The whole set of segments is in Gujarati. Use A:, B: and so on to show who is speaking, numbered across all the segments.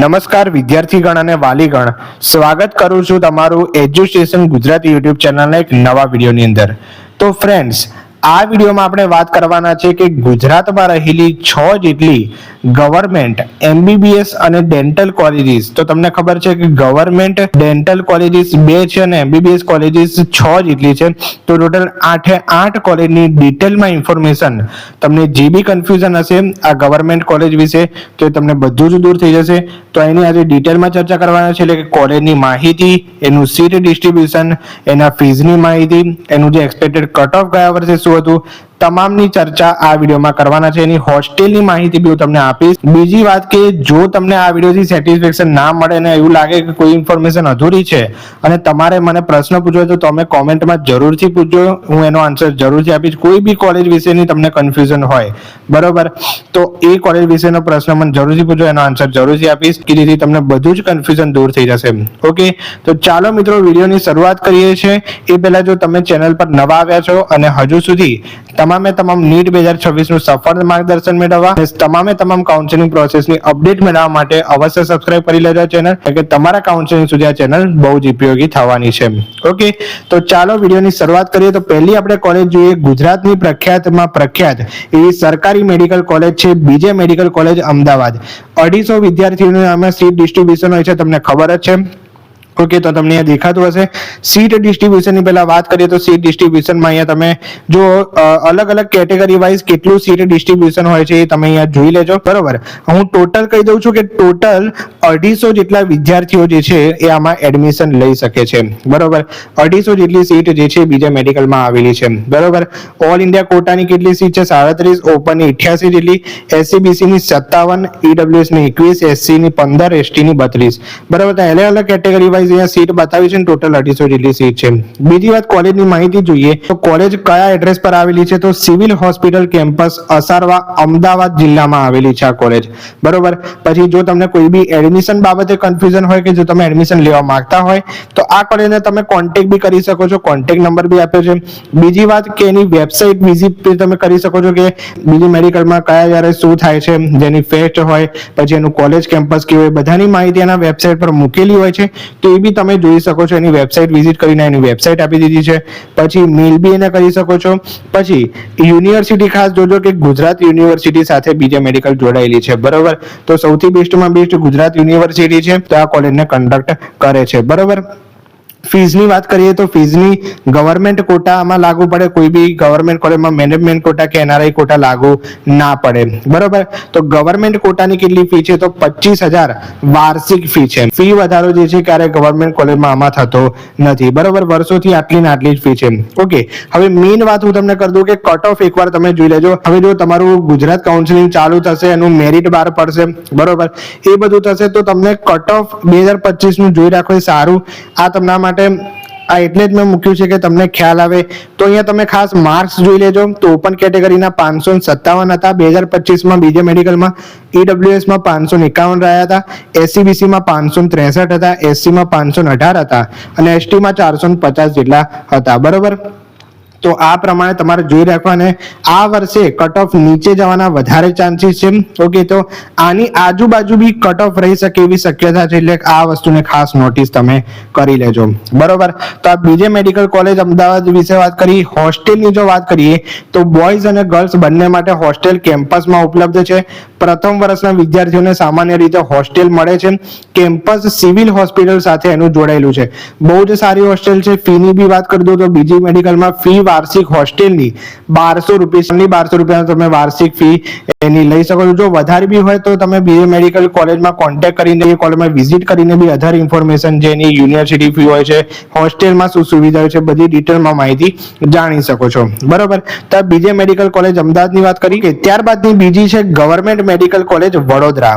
A: નમસ્કાર વિદ્યાર્થીગણ અને વાલીગણ, સ્વાગત કરું છું તમારું એજ્યુકેશન ગુજરાતી યુટ્યુબ ચેનલના એક નવા વિડીયોની અંદર. તો ફ્રેન્ડ્સ, આ વિડીયોમાં આપણે વાત કરવાના છે કે ગુજરાતમાં રહેલી 6 જેટલી ગવર્મેન્ટ એમબીબીએસ અને ડેન્ટલ કોલેજીસ. તો તમને ખબર છે કે ગવર્મેન્ટ ડેન્ટલ કોલેજીસ 2 છે અને એમબીબીએસ કોલેજીસ 6 જેટલી છે. તો ટોટલ 8 કોલેજની ડિટેલમાં ઇન્ફોર્મેશન, તમને જે બી કન્ફ્યુઝન હશે આ ગવર્મેન્ટ કોલેજ વિશે તો તમને બધું જ દૂર થઈ જશે. તો એની આજે ડિટેલમાં ચર્ચા કરવાના છે, એટલે કે કોલેજની માહિતી, એનું સીટ ડિસ્ટ્રીબ્યુશન, એના ફીઝની માહિતી, એનું જે એક્સપેક્ટેડ કટ ઓફ ગયા વર્ષે શું હતું, તમામની ચર્ચા આ વિડીયોમાં કરવાના છે. એની હોસ્ટેલની માહિતી બી હું તમને આપીશ. બીજી વાત કે જો તમને આ વિડીયોથી સેટિસ્ફેક્શન ના મળે ને એવું લાગે કે કોઈ ઇન્ફોર્મેશન અધૂરી છે અને તમારે મને પ્રશ્ન પૂછવો તો તમે કોમેન્ટમાં જરૂરથી પૂછજો, હું એનો આન્સર જરૂરથી આપીશ. કોઈ બી કોલેજ વિશેની તમને કન્ફ્યુઝન હોય, બરોબર, તો એ કોલેજ વિશેનો પ્રશ્ન મને જરૂરથી પૂછજો, એનો આન્સર જરૂરથી આપીશ, કે જેથી તમને બધું જ કન્ફ્યુઝન દૂર થઈ જશે. ઓકે, તો ચાલો મિત્રો વિડીયોની શરૂઆત કરીએ છીએ. એ પહેલા જો તમે ચેનલ પર નવા આવ્યા છો અને હજુ સુધી તમામ નીટ 2026 નું સફળ માર્ગદર્શન મેળવવા અને તમામ કાઉન્સેલિંગ પ્રોસેસની અપડેટ મેળવવા માટે અવશ્ય સબસ્ક્રાઇબ કરી લેજો ચેનલ, કે તમારા કાઉન્સેલિંગ સુધી આ ચેનલ બહુ જ ઉપયોગી થવાની છે. ઓકે, તો ચાલો વિડીયોની શરૂઆત કરીએ. તો પહેલી આપણે કોલેજ જોઈએ, ગુજરાતની પ્રખ્યાત એવી સરકારી મેડિકલ કોલેજ છે બીજે મેડિકલ કોલેજ અમદાવાદ. 250 વિદ્યાર્થીઓને આમાં સીટ ડિસ્ટ્રીબ્યુશન હોય છે, તમને ખબર જ છે. ઓકે, તો તમને અહીંયા દેખાતું હશે. સીટ ડિસ્ટ્રીબ્યુશનની પહેલા વાત કરીએ તો સીટ ડિસ્ટ્રીબ્યુશનમાં અહીંયા તમે જો અલગ અલગ કેટેગરી વાઇઝ કેટલું સીટ ડિસ્ટ્રીબ્યુશન હોય છે એ તમે અહીંયા જોઈ લેજો, બરોબર. હું ટોટલ કહી દઉં છું કે ટોટલ 250 જેટલા વિદ્યાર્થીઓ જે છે એ આમાં એડમિશન લઈ શકે છે, બરોબર. 250 જેટલી સીટ જે છે બીજા મેડિકલમાં આવેલી છે, બરોબર. ઓલ ઇન્ડિયા કોટાની કેટલી સીટ છે? 37, ઓપનની 88 જેટલી, એસસીબીસી ની 57, ઈડબ્લ્યુએસ ની 21, એસસી ની 15, એસટી ની 32, બરોબર. તો અલગ અલગ કેટેગરી વાઇઝ અહીંયા સીટ બતાવી છે, ટોટલ 250 જેટલી સીટ છે. બીજી વાત કોલેજની માહિતી જોઈએ તો કોલેજ કયા એડ્રેસ પર આવેલી છે? તો civil hospital campus, Asarwa, Ahmedabad જિલ્લામાં આવેલી છે આ કોલેજ, બરોબર. પછી જો તમને કોઈ બી એડમિશન બાબતે કન્ફ્યુઝન હોય કે જો તમે એડમિશન લેવા માંગતા હોય તો આ કોલેજને તમે કોન્ટેક્ટ બી કરી શકો છો, કોન્ટેક્ટ નંબર બી આપ્યો છે. બીજી વાત કે એની વેબસાઇટ વિઝિટ તમે કરી શકો છો, કે બીજી મેડિકલમાં કયા જ્યારે શું થાય છે, જેની ફેસ્ટ હોય, પછી એનું કોલેજ કેમ્પસ કેવું હોય, બધાની માહિતી એના વેબસાઇટ પર મૂકેલી હોય છે. તો એ બી તમે જોઈ શકો છો, એની વેબસાઇટ વિઝિટ કરીને એની વેબસાઇટ આપી દીધી છે. પછી મેલ બી એને કરી શકો છો. પછી યુનિવર્સિટી ખાસ જોજો કે ગુજરાત યુનિવર્સિટી સાથે બીજા મેડિકલ જોડાયેલી છે, બરોબર. તો સૌથી બેસ્ટમાં બેસ્ટ ગુજરાત યુનિવર્સિટી છે, તો આ કોલેજને કન્ડક્ટ કરે છે, બરોબર. ફીઝની વાત કરીએ તો ફીઝની ગવર્મેન્ટ કોટામાં લાગુ પડે, કોઈ બી ગવર્મેન્ટ કોલેજમાં મેનેજમેન્ટ કોટા કે એનઆરઆઈ કોટા લાગુ ના પડે, બરોબર. તો ગવર્મેન્ટ કોટાની કેટલી ફી છે? તો 25,000 વાર્ષિક ફી છે. ફી વધારો જે છે ક્યારે ગવર્મેન્ટ કોલેજમાં આમાં થતો નથી, બરોબર. વર્ષોથી આટલી ને આટલી જ ફી છે. ઓકે, હવે મેઇન વાત હું તમને કરી દઉં કે કટ ઓફ એકવાર તમે જોઈ લેજો. હવે જો તમારું ગુજરાત કાઉન્સિલિંગ ચાલુ થશે, એનું મેરિટ બહાર પડશે, બરોબર, એ બધું થશે તો તમને કટ ઓફ 2025 નું જોઈ રાખો એ સારું. આ તમને માટે આ એટલે જ મેં મૂક્યું છે કે તમને ખ્યાલ આવે. તો અહીંયા તમે ખાસ માર્ક્સ જોઈ લેજો. તો ઓપન કેટેગરીના 557 હતા 2025માં બીજે મેડિકલમાં, ઈડબ્લ્યુએસ માં 551 રહ્યા હતા, એસસીબીસી માં 563 હતા, એસસી માં 518 હતા અને એસટી માં 450 જેટલા હતા, બરોબર. તો આ પ્રમાણે તમારે જોઈ રાખવાને આ વર્ષે કટ ઓફ નીચે જવાના વધારે ચાન્સીસ છે. ઓકે, તો આની આજુબાજુ બી કટ ઓફ રહી શકે એવી શક્યતા છે, એટલે આ વસ્તુને ખાસ નોટિસ તમે કરી લેજો, બરોબર. તો આ બીજે મેડિકલ કોલેજ અમદાવાદ વિશે વાત કરી. હોસ્ટેલની જો વાત કરીએ તો બોયઝ અને ગર્લ્સ બંને માટે હોસ્ટેલ કેમ્પસમાં ઉપલબ્ધ છે. પ્રથમ વર્ષના વિદ્યાર્થીઓને સામાન્ય રીતે હોસ્ટેલ મળે છે. કેમ્પસ સિવિલ હોસ્પિટલ સાથે એનું જોડાયેલું છે. બહુ જ સારી હોસ્ટેલ છે. ફીની બી વાત કરી દો તો બીજી મેડિકલમાં ફી વાર્ષિક હોસ્ટેલની 1200 રૂપિયા તમે વાર્ષિક ફી એની લઈ શકો છો. જો વધારે બી હોય તો તમે બીજે મેડિકલ કોલેજમાં કોન્ટેક્ટ કરીને એ કોલેજમાં વિઝિટ કરીને બી અધર ઇન્ફોર્મેશન જે એની યુનિવર્સિટી ફી હોય છે, હોસ્ટેલમાં શું સુવિધા હોય છે, બધી ડિટેલમાં માહિતી જાણી શકો છો, બરોબર. તો બીજે મેડિકલ કોલેજ અમદાવાદની વાત કરી કે ત્યારબાદની બીજી છે ગવર્મેન્ટ મેડિકલ કોલેજ વડોદરા.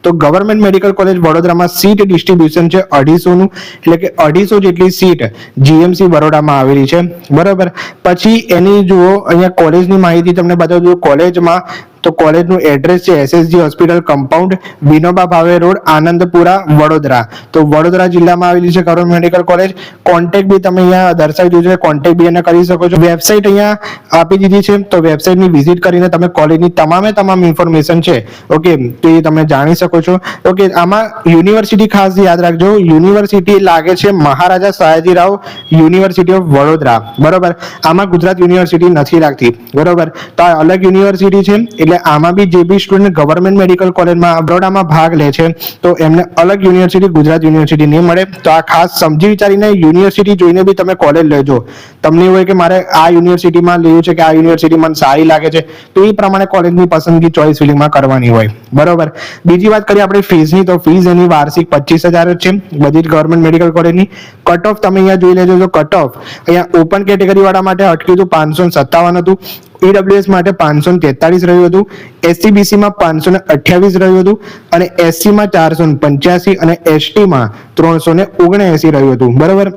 A: તો ગવર્મેન્ટ મેડિકલ કોલેજ વડોદરામાં સીટ ડિસ્ટ્રીબ્યુશન છે 250 નું, એટલે કે 250 જેટલી સીટ જીએમસી બરોડામાં આવેલી છે, બરોબર. પછી એની જુઓ અહીંયા કોલેજની માહિતી તમને બતાવું છું. કોલેજમાં તો કોલેજનું એડ્રેસ છે SSG હોસ્પિટલ કમ્પાઉન્ડ, વિનોબા ભાવે રોડ, આનંદપુરા, વડોદરા. તો વડોદરા જિલ્લામાં આવેલી છે ગવર્મેન્ટ મેડિકલ કોલેજ. કોન્ટેક્ટ બી તમે અહીંયા દર્શાવી દીધું છે, કોન્ટેક્ટ બી એને કરી શકો છો. વેબસાઇટ અહીંયા આપી દીધી છે, તો વેબસાઇટની વિઝિટ કરીને તમે કોલેજની તમામ ઇન્ફોર્મેશન છે ઓકે તો એ તમે જાણી શકો છો. ઓકે, આમાં યુનિવર્સિટી ખાસ યાદ રાખજો, યુનિવર્સિટી લાગે છે મહારાજા સયાજીરાવ યુનિવર્સિટી ઓફ વડોદરા, બરોબર. આમાં ગુજરાત યુનિવર્સિટી નથી લાગતી, બરોબર. તો આ અલગ યુનિવર્સિટી છે, એટલે આમાં બી જે બી સ્ટુડન્ટ ગવર્મેન્ટ મેડિકલ કોલેજમાં બરોડામાં ભાગ લે છે તો એમને અલગ યુનિવર્સિટી ગુજરાત યુનિવર્સિટી નહીં મળે. તો આ ખાસ સમજી વિચારીને યુનિવર્સિટી જોઈને બી તમે કોલેજ લેજો. તમને એવું હોય કે મારે આ યુનિવર્સિટીમાં લેવું છે કે આ યુનિવર્સિટી મને સારી લાગે છે, તો એ પ્રમાણે કોલેજની પસંદગી ચોઇસ ફિલિંગમાં કરવાની હોય, બરોબર. બીજી વાત કરીએ આપણે ફીસની, તો ફીસ એની વાર્ષિક 25,000 જ છે બધી જ ગવર્મેન્ટ મેડિકલ કોલેજની. કટ ઓફ તમે અહીંયા જોઈ લેજો, તો કટ ઓફ અહીંયા ઓપન કેટેગરી વાળા માટે અટક્યું હતું 557 હતું, EWS માટે 543 રહ્યું હતું, SCBC માં 528 રહ્યું હતું, અને SC માં 485 અને ST માં 379 રહ્યું હતું, બરોબર.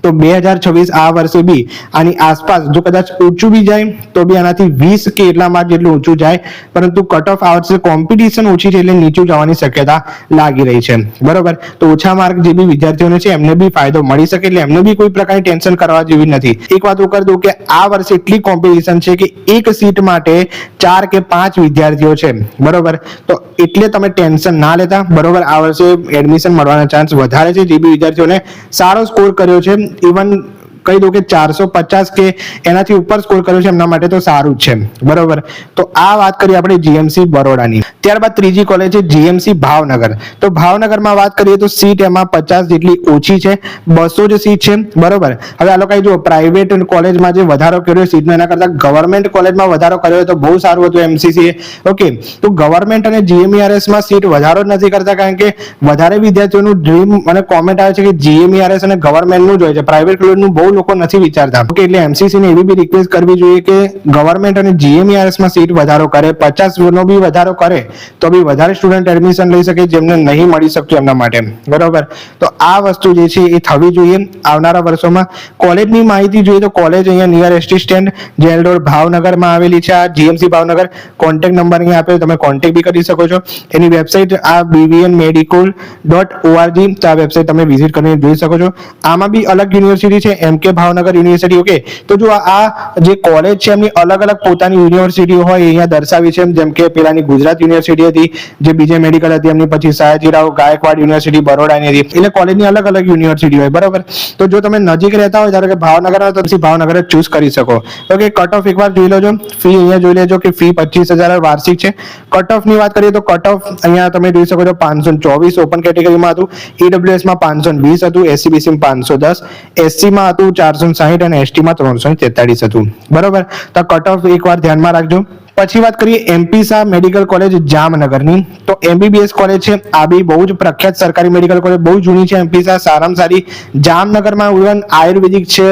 A: તો 2026 આ વર્ષે બી આની આસપાસ જો કદાચ ઊંચું બી જાય તો બી આનાથી 20 કે એટલા માર્ક જેટલું ઊંચું જાય, પરંતુ કટ ઓફ આ વર્ષે કોમ્પિટિશન ઓછી છે એટલે નીચું જવાની શક્યતા લાગી રહી છે, બરોબર. તો ઓછા માર્ક જે બી વિદ્યાર્થીઓને છે એમને બી ફાયદો મળી શકે, એટલે એમને બી કોઈ પ્રકારની ટેન્શન કરવા જેવી નથી. એક વાત હું કરી દઉં કે આ વર્ષે એટલી કોમ્પિટિશન છે કે એક સીટ માટે 4 કે 5 વિદ્યાર્થીઓ છે, બરોબર. તો એટલે તમે ટેન્શન ના લેતા, બરોબર. આ વર્ષે એડમિશન મળવાના ચાન્સ વધારે છે. જે બી વિદ્યાર્થીઓને સારો સ્કોર કર્યો છે, ઇવન કહી દઉં કે 450 કે એનાથી ઉપર સ્કોર કર્યો છે એમના માટે તો સારું જ છે, બરોબર. તો આ વાત કરીએ આપણે GMC બરોડાની. ત્યારબાદ ત્રીજી કોલેજ છે GMC ભાવનગર. તો ભાવનગરમાં વાત કરીએ તો સીટ એમાં 50 જેટલી ઓછી છે, 200 જ સીટ છે, બરોબર. હવે આ લોકોએ જો પ્રાઇવેટ કોલેજમાં જે વધારો કર્યો સીટનો એના કરતા ગવર્મેન્ટ કોલેજમાં વધારો કર્યો તો બહુ સારું હતું MCCA, ઓકે. તો ગવર્મેન્ટ અને GMERS માં સીટ વધારો જ નથી કરતા, કારણ કે વધારે વિદ્યાર્થીઓનું ડ્રીમ અને કોમેન્ટ આવે છે કે GMERS અને ગવર્મેન્ટનું જ હોય છે, પ્રાઇવેટ કોલેજનું બહુ લોકો નથી વિચારતા, ઓકે. એટલે MCC ને એવી બી રિક્વેસ્ટ કરવી જોઈએ કે ગવર્મેન્ટ અને GMERS માં સીટ વધારો કરે, 50 નો બી વધારો કરે તો બી વધારે સ્ટુડન્ટ એડમિશન લઈ શકે જેમને નહીં મળી શકતું એમના માટે, બરોબર. તો આ વસ્તુ જે છે એ થવી જોઈએ આવનારા વર્ષોમાં. કોલેજની માહિતી જોઈએ તો કોલેજ અહીંયા near ST stand jail road ભાવનગરમાં આવેલી છે. આ GMC ભાવનગર. કોન્ટેક્ટ નંબર અહીંયા આપ્યો, તમે કોન્ટેક્ટ બી કરી શકો છો. એની વેબસાઇટ આ bvnmedical.org, તો આ વેબસાઇટ તમે વિઝિટ કરીને જોઈ શકો છો. આમાં બી અલગ યુનિવર્સિટી છે, MK ભાવનગર યુનિવર્સિટી, ઓકે. તો જો આ જે કોલેજ છે એમની અલગ અલગ પોતાની યુનિવર્સિટીઓ હોય અહીંયા દર્શાવી છે, જેમ કે પેલાની ગુજરાત યુનિવર્સિટી હતી, જે બીજે મેડિકલ હતી એમની, પછી સયાજીરાવ ગાયકવાડ યુનિવર્સિટી બરોડાની હતી, એટલે કોલેજની અલગ અલગ યુનિવર્સિટી હોય, બરોબર. તો જો તમે નજીક રહેતા હોય ધારો કે ભાવનગર તો પછી ભાવનગર જ ચૂઝ કરી શકો, ઓકે. કટ ઓફ એકવાર જોઈ લેજો. ફી અહીંયા જોઈ લેજો કે ફી 25,000 વાર્ષિક છે. કટ ઓફ ની વાત કરીએ તો કટ ઓફ અહીંયા તમે જોઈ શકો છો 524 ઓપન કેટેગરીમાં હતું, EWS માં 520 હતું, SCBC માં 510, SC માં હતું 460 અને ST માં 343 હતું, બરોબર. તો કટ ઓફ એકવાર ધ્યાનમાં રાખજો. પછી વાત કરીએ MP શાહ મેડિકલ કોલેજ જામનગરની. તો MBBS કોલેજ છે, આ બી બહુ જ પ્રખ્યાત સરકારી મેડિકલ કોલેજ, બહુ જૂની છે. MP શાહ સારામાં સારી જામનગરમાં ઇવન આયુર્વેદિક છે.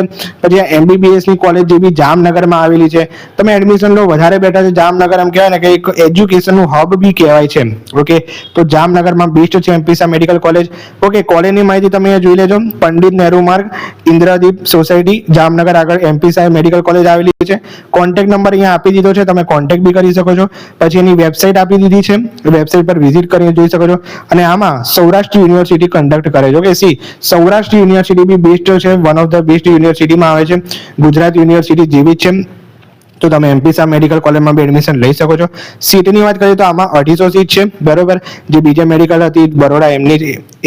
A: પછી આ MBBS ની કોલેજ જે બી જામનગરમાં આવેલી છે, તમે એડમિશન લો વધારે બેટર છે. જામનગર એમ કહેવાય ને કે એક એજ્યુકેશનનું હબ બી કહેવાય છે, ઓકે. તો જામનગરમાં બેસ્ટ છે MP Shah medical college, okay. કોલેજની માહિતી તમે અહીંયા જોઈ લેજો. પંડિત નહેરુ માર્ગ, ઇન્દ્રદીપ સોસાયટી, જામનગર આગળ MP શાહ મેડિકલ કોલેજ આવેલી છે. કોન્ટેક્ટ નંબર અહીંયા આપી દીધો છે, તમે કોન્ટેક્ટ બી કરી શકો છો. પછી એની વેબસાઇટ આપી દીધી છે, વેબસાઇટ પર વિઝિટ કરીને જોઈ શકો છો. અને આમાં સૌરાષ્ટ્ર યુનિવર્સિટી કન્ડક્ટ કરે છે, ઓકે. સૌરાષ્ટ્ર યુનિવર્સિટી બી બેસ્ટ છે, વન ઓફ ધ બેસ્ટ યુનિવર્સિટીમાં આવે છે, ગુજરાત યુનિવર્સિટી જેવી જ છે. તો તમે MP શાહ મેડિકલ કોલેજમાં બી એડમિશન લઈ શકો છો. સીટની વાત કરીએ તો આમાં 250 સીટ છે, બરોબર. જે બીજા મેડિકલ હતી બરોડા એમની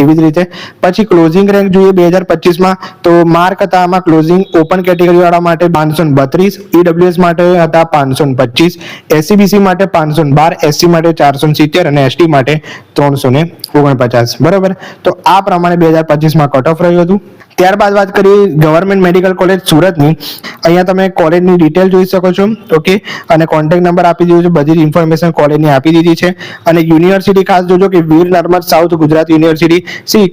A: એવી જ રીતે. પછી ક્લોઝિંગ રેન્ક જોઈએ 2025 માં, તો માર્ક હતા આમાં ક્લોઝિંગ ઓપન કેટેગરી વાળા માટે 532, EWS માટે હતા 525, SCBC માટે 512, SC માટે 470 અને ST માટે 349, બરોબર. તો આ પ્રમાણે 2025 માં કટ ઓફ રહ્યું હતું. ત્યારબાદ વાત કરીએ ગવર્મેન્ટ મેડિકલ કોલેજ સુરતની. અહીંયા તમે કોલેજની ડિટેલ જોઈ શકો છો, ઓકે. અને કોન્ટેક્ટ નંબર આપી દીધો છે, બધી જ ઇન્ફોર્મેશન કોલેજની આપી દીધી છે. અને યુનિવર્સિટી ખાસ જોજો કે વીર નર્મદ સાઉથ ગુજરાત યુનિવર્સિટી.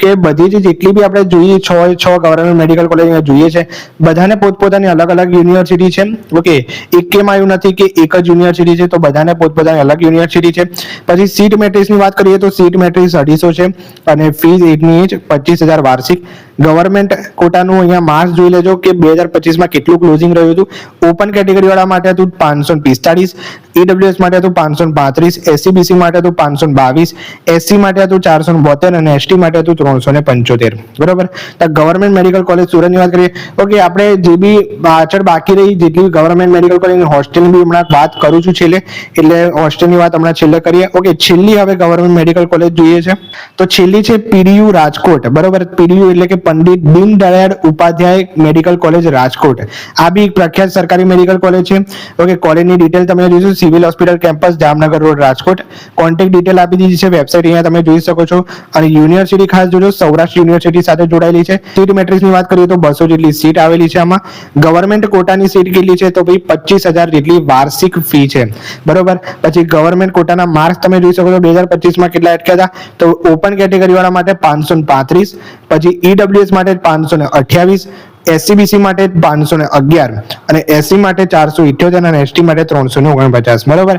A: કે બધી જ જેટલી બી આપણે જોઈએ 6 ગવર્મેન્ટ મેડિકલ કોલેજ અહીંયા જોઈએ છે, બધાને પોતપોતાની અલગ અલગ યુનિવર્સિટી છે, ઓકે. એકેમાં એવું નથી કે એક જ યુનિવર્સિટી છે, તો બધાને પોતપોતાની અલગ યુનિવર્સિટી છે. પછી સીટ મેટ્રિક્સની વાત કરીએ તો સીટ મેટ્રિક્સ 250 છે અને ફીસ એટની 25,000 વાર્ષિક. ગવર્મેન્ટ કોટાનું અહીંયા માર્ક્સ જોઈ લેજો કે 2025માં કેટલું ક્લોઝિંગ રહ્યું હતું. ઓપન કેટેગરી વાળા માટે હતું 545, ઈડબ્લ્યુએસ માટે હતું 535, એસસીબીસી માટે હતું 522, એસસી માટે હતું 472 અને એસટી માટે હતું 375. બરોબર. તો ગવર્મેન્ટ મેડિકલ કોલેજ સુરતની વાત કરીએ. ઓકે, આપણે જે બી પાછળ બાકી રહી જેટલી ગવર્મેન્ટ મેડિકલ કોલેજની હોસ્ટેલની બી હમણાં વાત કરું છું છેલ્લે, એટલે હોસ્ટેલની વાત હમણાં છેલ્લે કરીએ. ઓકે, છેલ્લી હવે ગવર્મેન્ટ મેડિકલ કોલેજ જોઈએ છે તો છેલ્લી છે પીડીયુ રાજકોટ. બરોબર. પીડીયુ એટલે કે પંડિત દીનદયાળ ઉપાધ્યાય મેડિકલ કોલેજ રાજકોટ. આ બી એક પ્રખ્યાત સરકારી મેડિકલ કોલેજ છે. ઓકે, કોલેજની ડિટેલ તમે જોઈશું. Civil hospital campus Jamnagar road Rajkot. Contact detail આપી દીધી છે, વેબસાઇટ અહીંયા તમે જોઈ શકો છો. અને યુનિવર્સિટી ખાસ જોજો, સૌરાષ્ટ્ર યુનિવર્સિટી સાથે જોડાયેલી છે. સીટ મેટ્રિક્સની વાત કરીએ તો 200 જેટલી સીટ આવેલી છે. આમાં ગવર્મેન્ટ કોટાની સીટ કેટલી છે તો ભાઈ 25,000 જેટલી વાર્ષિક ફી છે. બરોબર. પછી ગવર્મેન્ટ કોટાના માર્ક્સ તમે જોઈ શકો છો 2025માં કેટલા અટક્યા હતા તો ઓપન કેટેગરી વાળા માટે 535, પછી ઈડબ્લ્યુએસ માટે 528, એસસીબીસી માટે 511 અને એસસી માટે 478 અને એસટી માટે 349. બરોબર.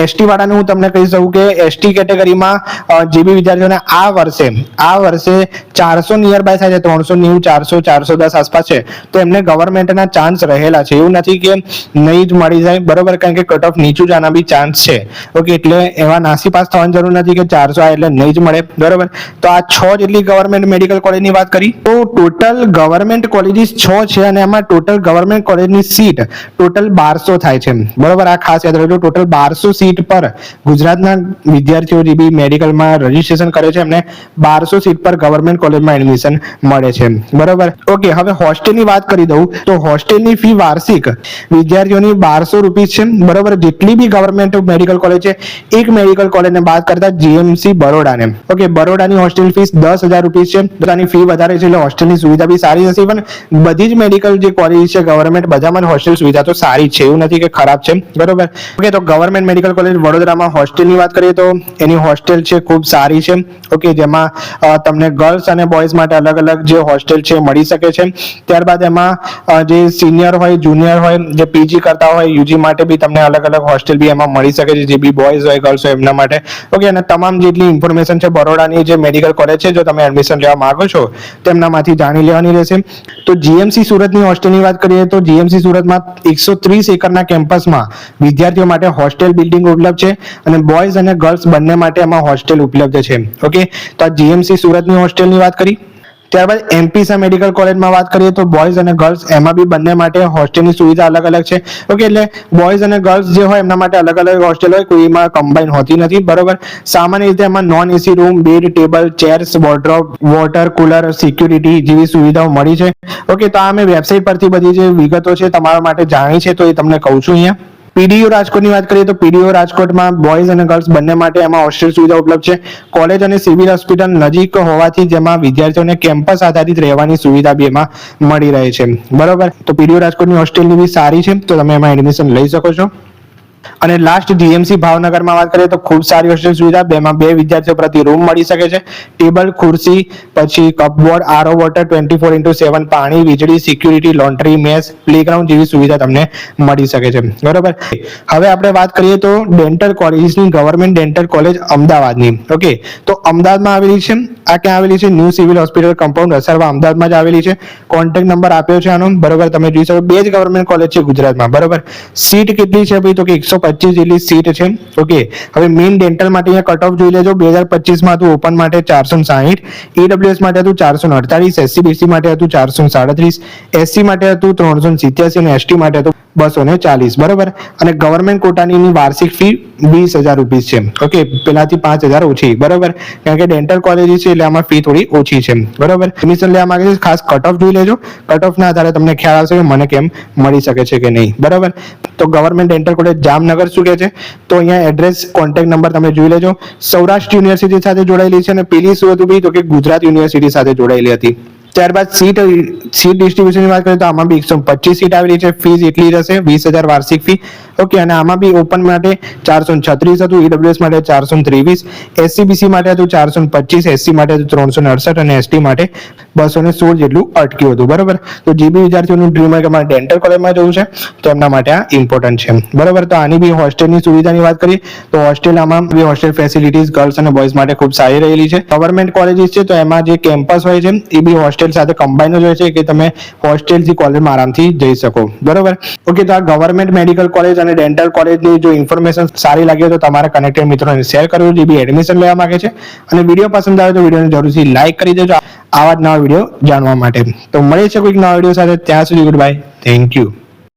A: એસટી વાળાનું હું તમને કહી શકું કે એસટી કેટેગરીમાં જે બી વિદ્યાર્થીઓને આ વર્ષે 400 નિયર બાય થાય છે, 390, 400, 410 આસપાસ છે, તો એમને ગવર્મેન્ટના ચાન્સ રહેલા છે. એવું નથી કે નહીં જ મળી જાય. બરોબર. કારણ કે કટ ઓફ નીચું જવાના બી ચાન્સ છે. ઓકે, એટલે એવા નાસી પાસ થવાની જરૂર નથી કે 400 એટલે નહીં જ મળે. બરોબર. તો આ 6 જેટલી ગવર્મેન્ટ મેડિકલ કોલેજની વાત કરી તો ટોટલ ગવર્મેન્ટ કોલેજીસ 6 છે અને એમાં ટોટલ ગવર્મેન્ટ કોલેજની સીટ ટોટલ 1200 થાય છે. બરોબર. આ ખાસ યાદ રાખજો. ટોટલ 1200 સીટ પર ગુજરાતના વિદ્યાર્થીઓ જે બી મેડિકલમાં રજીસ્ટ્રેશન કરે છે એમને 1200 સીટ પર ગવર્મેન્ટ કોલેજમાં એડમિશન મળે છે. બરોબર. ઓકે, હવે હોસ્ટેલની વાત કરી દઉં તો હોસ્ટેલની ફી વાર્ષિક વિદ્યાર્થીઓની 1200 રૂપિયા છે. બરોબર. જેટલી બી ગવર્મેન્ટ મેડિકલ કોલેજ છે, એક મેડિકલ કોલેજને બાદ કરતા જીએમસી બરોડાને. ઓકે, બરોડાની હોસ્ટેલ ફીસ 10,000 રૂપિયા છે. બધાની ફી વધારે છે એટલે હોસ્ટેલની સુવિધા બી સારી હશે. પણ બધી જ મેડિકલ જે કોલેજ છે ગવર્મેન્ટ બધામાં હોસ્ટેલ સુવિધા તો સારી છે, એવું નથી કે ખરાબ છે. બરોબર. ઓકે, તો ગવર્મેન્ટ મેડિકલ કોલેજ વડોદરામાં હોસ્ટેલની વાત કરીએ તો એની હોસ્ટેલ છે ખૂબ સારી છે. ઓકે, જેમાં તમને ગર્લ્સ અને બોયઝ માટે અલગ અલગ જે હોસ્ટેલ છે મળી શકે છે. ત્યારબાદ એમાં જે સિનિયર હોય, જુનિયર હોય, જે પીજી કરતા હોય, યુજી માટે બી તમને અલગ અલગ હોસ્ટેલ બી એમાં મળી શકે છે, જે બી બોયઝ હોય, ગર્લ્સ હોય એમના માટે. ઓકે, અને તમામ જેટલી ઇન્ફોર્મેશન છે બરોડાની જે મેડિકલ કોલેજ છે, જો તમે એડમિશન લેવા માંગો છો તેમનામાંથી જાણી લેવાની રહેશે. તો જીએમસી સુરતની હોસ્ટેલની વાત કરીએ તો જીએમસી સુરતમાં 130 એકરના કેમ્પસમાં વિદ્યાર્થીઓ માટે હોસ્ટેલ બિલ્ડિંગ ઉપલબ્ધ છે અને બોયઝ અને ગર્લ્સ બંને માટે એમાં હોસ્ટેલ ઉપલબ્ધ છે. ઓકે, તો આ જીએમસી સુરતની હોસ્ટેલની વાત કરી. ત્યારબાદ એમપીસા મેડિકલ કોલેજમાં વાત કરીએ તો બોયઝ અને ગર્લ્સ એમાં બી બંને માટે હોસ્ટેલની સુવિધા અલગ અલગ છે. ઓકે, એટલે બોયઝ અને ગર્લ્સ જે હોય એમના માટે અલગ અલગ હોસ્ટેલ હોય, કોઈમાં કમ્બાઈન હોતી નથી. બરોબર. સામાન્ય રીતે એમાં non AC room, bed, table, chairs, wardrobe, water cooler, security જેવી સુવિધાઓ મળી છે. ઓકે, તો આ મેં વેબસાઇટ પરથી બધી જે વિગતો છે તમારા માટે જાણી છે તો એ તમને કહું છું અહીંયા. પીડીયુ રાજકોટની વાત કરીએ તો પીડીયુ રાજકોટમાં બોયઝ અને ગર્લ્સ બંને માટે એમાં હોસ્ટેલ સુવિધા ઉપલબ્ધ છે. કોલેજ અને સિવિલ હોસ્પિટલ નજીક હોવાથી જેમાં વિદ્યાર્થીઓને કેમ્પસ આધારિત રહેવાની સુવિધા બી એમાં મળી રહે છે. બરોબર. તો પીડીયુ રાજકોટની હોસ્ટેલની બી સારી છે, તો તમે એમાં એડમિશન લઈ શકો છો. અને લાસ્ટ જીએમસી ભાવનગરમાં વાત કરીએ તો ખૂબ સારી હોસ્ટેલ સુવિધા, બેમાં 2 વિદ્યાર્થીઓ પ્રતિ રૂમ મળી શકે છે. ટેબલ, ખુરશી, પછી કપબોર્ડ, આરો વોટર, 24/7 પાણી, વીજળી, સિક્યુરિટી, લોન્ડ્રી, મેસ, પ્લેગ્રાઉન્ડ જેવી સુવિધા તમને મળી શકે છે. બરોબર. હવે આપણે વાત કરીએ તો ડેન્ટલ કોલેજની, ગવર્મેન્ટ ડેન્ટલ કોલેજ અમદાવાદની. ઓકે, તો અમદાવાદમાં આવેલી છે. આ ક્યાં આવેલી છે? New civil hospital compound Asarwa, અમદાવાદમાં જ આવેલી છે. કોન્ટેક્ટ નંબર આપ્યો છે આનો. બરોબર. તમે જોઈ શકો 2 જ ગવર્મેન્ટ કોલેજ છે ગુજરાતમાં. બરોબર. સીટ કેટલી છે ભાઈ તો કે 125 જેટલી સીટ છે. ઓકે, હવે મેઇન ડેન્ટલ માટે અહીંયા કટ ઓફ જોઈ લેજો. 2025માં હતું ઓપન માટે 460, ઈડબ્લ્યુએસ માટે હતું 448, એસસીબીસી માટે હતું 437, એસસી માટે હતું 387 અને એસટી માટે હતું 240. બરોબર. અને ગવર્મેન્ટ કોટાની વાર્ષિક ફી 20,000 રૂપિયા છે. ઓકે, પેલાથી 5,000 ઓછી. બરોબર. કારણ કે ડેન્ટલ કોલેજ છે એટલે આમાં ફી થોડી ઓછી છે. બરોબર. એડમિશન લેવા માંગે છે ખાસ કટ ઓફ જોઈ લેજો. કટ ઓફ ના આધારે તમને ખ્યાલ આવશે કે મને કેમ મળી શકે છે કે નહીં. બરોબર. તો ગવર્મેન્ટ ડેન્ટલ કોલેજ જામનગર શું કહે છે તો અહીંયા એડ્રેસ, કોન્ટેક્ટ નંબર તમે જોઈ લેજો. સૌરાષ્ટ્ર યુનિવર્સિટી સાથે જોડાયેલી છે અને પેલી શું હતું ભાઈ તો કે ગુજરાત યુનિવર્સિટી સાથે જોડાયેલી હતી. ત્યારબાદ સીટ ડિસ્ટ્રીબ્યુશનની વાત કરીએ તો આમાં બી 125 સીટ આવેલી છે. ફીસ એટલી રહેશે 20,000 વાર્ષિક ફી. ઓકે, અને આમાં બી ઓપન માટે 436 હતું, ઈડબ્લ્યુએસ માટે 423, એસસીબીસી માટે હતું 425, એસસી માટે હતું 368 અને એસટી માટે 216 જેટલું અટક્યું હતું. બરોબર. તો જે બી વિદ્યાર્થીઓનું ડ્રીમ હોય કે મારે ડેન્ટલ કોલેજમાં જવું છે તો એમના માટે આ ઇમ્પોર્ટન્ટ છે. બરોબર. તો આની બી હોસ્ટેલની સુવિધાની વાત કરીએ તો હોસ્ટેલમાં બી હોસ્ટેલ ફેસિલિટીઝ ગર્લ્સ અને બોયઝ માટે ખૂબ સારી રહેલી છે. ગવર્મેન્ટ કોલેજીસ છે તો એમાં જે કેમ્પસ હોય છે એ બી હોસ્ટેલ હોસ્ટેલ સાથે કમ્બાઈન જ હોય છે કે તમે હોસ્ટેલથી કોલેજમાં આરામથી જઈ શકો. બરોબર. ઓકે, તો આ ગવર્મેન્ટ મેડિકલ કોલેજ અને ડેન્ટલ કોલેજની જો ઇન્ફોર્મેશન સારી લાગે તો તમારા કનેક્ટેડ મિત્રોને શેર કરજો જે બી એડમિશન લેવા માંગે છે. અને વિડીયો પસંદ આવે તો વિડીયોને જરૂરથી લાઈક કરી દેજો આવા જ નવા વિડીયો જાણવા માટે. તો મળીએ છીએ કોઈક નવા વિડીયો સાથે. ત્યાં સુધી ગુડ બાય. Thank you.